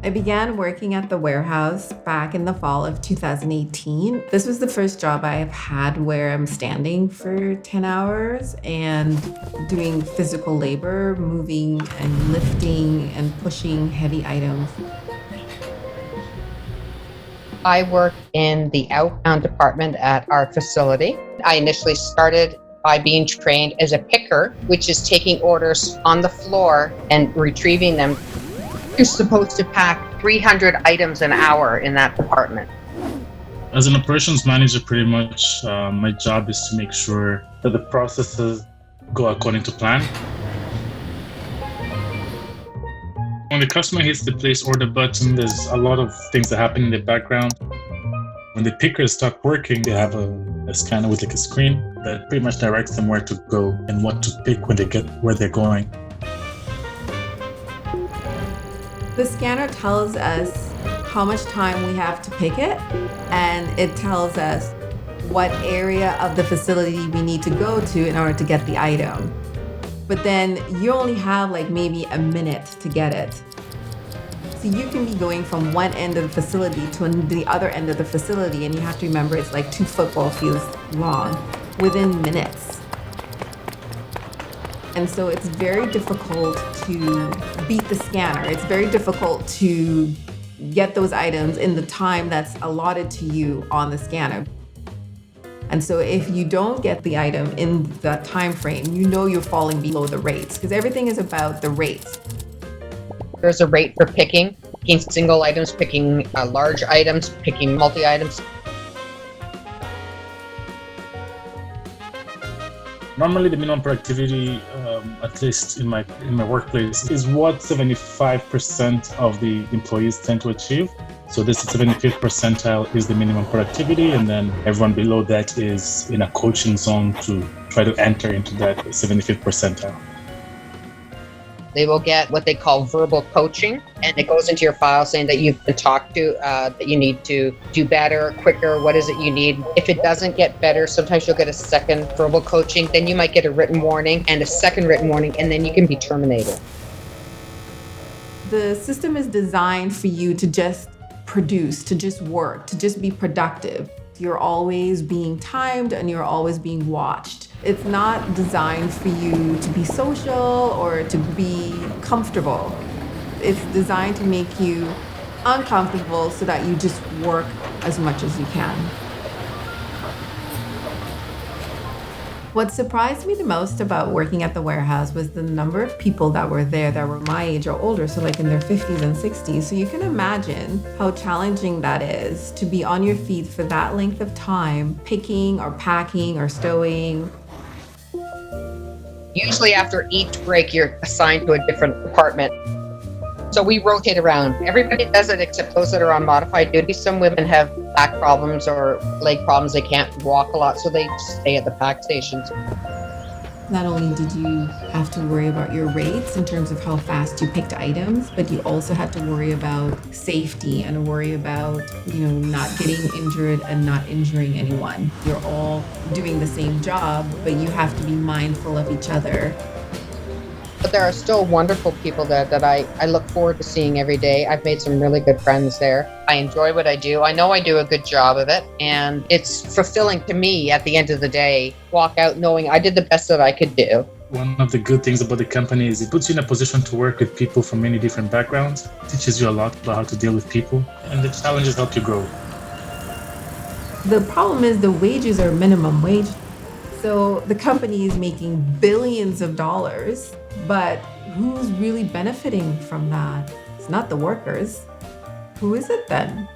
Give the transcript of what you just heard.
I began working at the warehouse back in the fall of 2018. This was the first job I have had where I'm standing for 10 hours and doing physical labor, moving and lifting and pushing heavy items. I work in the outbound department at our facility. I initially started by being trained as a picker, which is taking orders on the floor and retrieving them. You're supposed to pack 300 items an hour in that department. As an operations manager, pretty much my job is to make sure that the processes go according to plan. When the customer hits the place order button, there's a lot of things that happen in the background. When the pickers start working, they have a scanner with like a screen that pretty much directs them where to go and what to pick when they get where they're going. The scanner tells us how much time we have to pick it, and it tells us what area of the facility we need to go to in order to get the item. But then you only have like maybe a minute to get it. So you can be going from one end of the facility to the other end of the facility, and you have to remember it's like 2 football fields long within minutes. And so it's very difficult to beat the scanner. It's very difficult to get those items in the time that's allotted to you on the scanner. And so if you don't get the item in that time frame, you know you're falling below the rates because everything is about the rates. There's a rate for picking single items, picking large items, picking multi-items. Normally, the minimum productivity, at least in my workplace, is what 75% of the employees tend to achieve. So this 75th percentile is the minimum productivity, and then everyone below that is in a coaching zone to try to enter into that 75th percentile. They will get what they call verbal coaching, and it goes into your file saying that you've been talked to, that you need to do better, quicker, what is it you need. If it doesn't get better, sometimes you'll get a second verbal coaching, then you might get a written warning and a second written warning, and then you can be terminated. The system is designed for you to just produce, to just work, to just be productive. You're always being timed and you're always being watched. It's not designed for you to be social or to be comfortable. It's designed to make you uncomfortable so that you just work as much as you can. What surprised me the most about working at the warehouse was the number of people that were there that were my age or older, so like in their 50s and 60s. So you can imagine how challenging that is to be on your feet for that length of time, picking or packing or stowing. Usually after each break, you're assigned to a different department. So we rotate around. Everybody does it except those that are on modified duty. Some women have back problems or leg problems. They can't walk a lot, so they stay at the pack stations. Not only did you have to worry about your rates in terms of how fast you picked items, but you also had to worry about safety and worry about, not getting injured and not injuring anyone. You're all doing the same job, but you have to be mindful of each other. But there are still wonderful people that I look forward to seeing every day. I've made some really good friends there. I enjoy what I do. I know I do a good job of it, and it's fulfilling to me at the end of the day. Walk out knowing I did the best that I could do. One of the good things about the company is it puts you in a position to work with people from many different backgrounds. It teaches you a lot about how to deal with people, and the challenges help you grow. The problem is the wages are minimum wage. So the company is making billions of dollars, but who's really benefiting from that? It's not the workers. Who is it then?